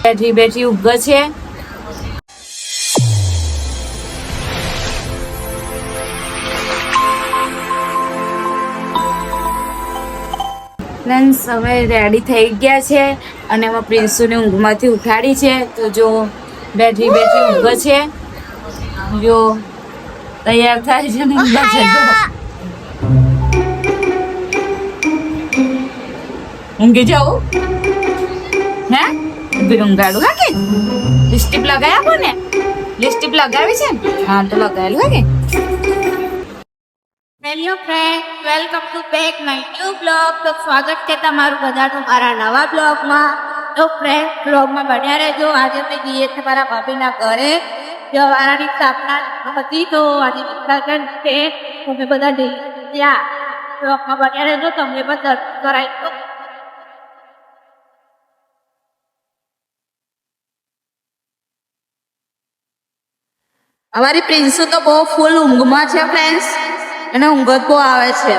Battery battery ઉભ છે. Friends હવે ready થઈ ગયા છે અને એમાં પ્રિન્સુને ઊંઘમાંથી ઉઠાડી છે. તો જો બેટરી બેટરી ઉભ છે, જો તૈયાર થાય છે ને ઊંઘા છે. ઊંઘી જાઓ હે ઊંઘાડું હા કે લિપસ્ટિક લગાવી આપો ને. લિપસ્ટિક લગાવી છે ને? હા તો લગાવેલું હા કે. Hello friend, welcome to back my new blog. તો સ્વાગત છે તમારું બધાનું મારા નવા બ્લોગમાં. તો ફ્રેન્ડ, બ્લોગમાં બન્યા રહેજો. આજે અમે જઈએ છીએ મારા ભાભીના ઘરે. જવારાની સ્થાપના હતી તો આજે વિસર્જન છે. અમે બધા જઈએ ત્યાં. બ્લોગમાં બન્યા રહેજો, તમને પણ દર્શન કરાવીશું. અમારી પ્રિન્સુ તો બહુ ફૂલ ઊંઘમાં છે ફ્રેન્ડ્સ, એને ઊંઘ જ બહુ આવે છે.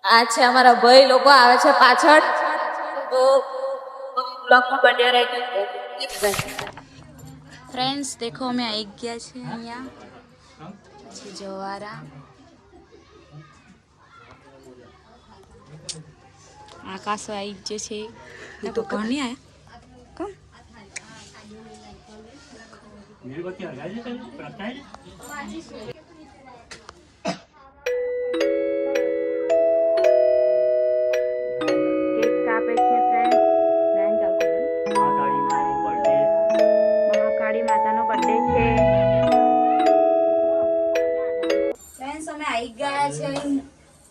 આ છે અમારા ભાઈ લોકો આવે છે પાછળ. તો બ્લોગમાં બન્યા રહેજો. ફ્રેન્ડ્સ દેખો અમે આવી ગયા છે અહીંયા. પછી જવારા આકાશો આવી જ છે. તો કોની આયા કોણ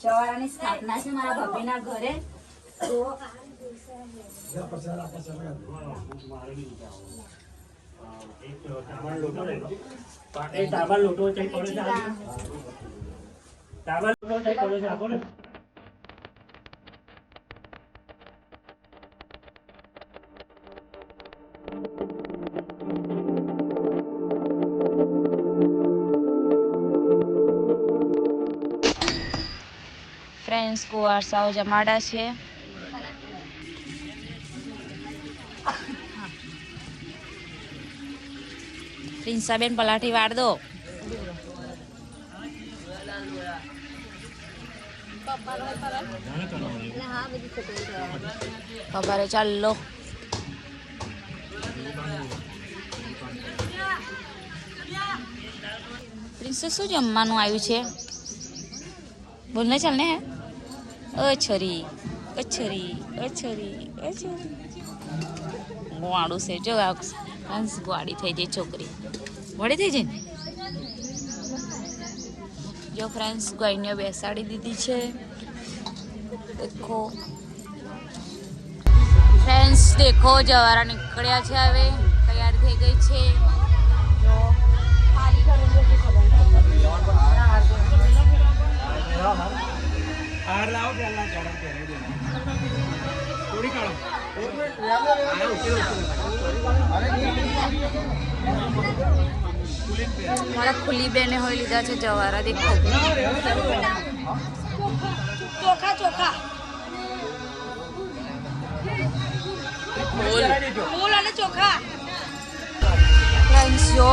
જવારાની સ્થાપના છે મારા ભાભીના ઘરે. તો ફ્રેન્ડ્સ કુવારસાઓ જમાડા છે. પ્રિન્સાબેન પલાઠી વાળ દો. ખબર ચાલો. પ્રિન્સેસ શું જમવાનું આવ્યું છે? બોલને ચાલ ને. અછરી અછરી અછરી અછરી ગોવાડું છે. જો ગોવાડી થઈ જાય છોકરી. વળી થઈ જાય ને. જો ફ્રેન્ડ્સ ગાયને બેસાડી દીધી છે. દેખો ફ્રેન્ડ્સ, દેખો જવારા નીકળ્યા છે. હવે તૈયાર થઈ ગઈ છે. જો મારા ખુલ્લી બેને હોય લીધા છે જવારા. દેખો ચોખા ચોખા ફૂલ અને ચોખા. ફ્રેન્ડ્સ જો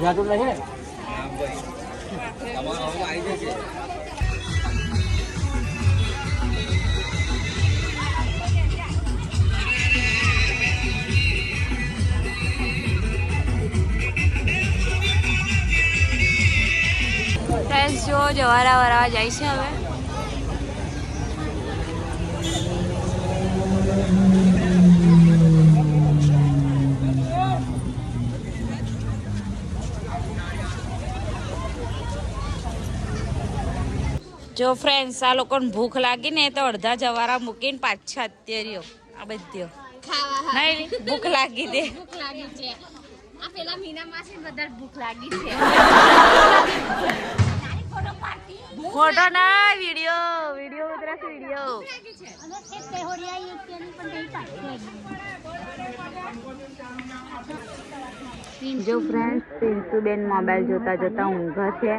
બજાતું નહીં. ફ્રેન્ડ્સ જો જવારા વરાવા જાય છે હવે. જો ફ્રેન્ડ્સ આ લોકોને ભૂખ લાગી ને તો અડધા જવારા મૂકીને પાછા અત્યાર્યો આ બધ્યો નહીં ભૂખ લાગી દે ભૂખ લાગી છે આ પેલા મીના માસી વધારે ભૂખ લાગી છે ફોટો ના વિડિયો ઉતરસ વિડિયો જો ફ્રેન્ડ્સ પિન્સુબેન મોબાઈલ જોતા જોતા ઊંઘ છે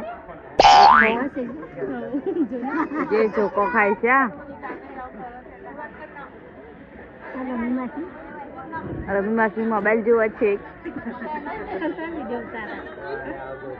જે ચોકો ખાય છે રમી માસી મોબાઈલ જોવા છે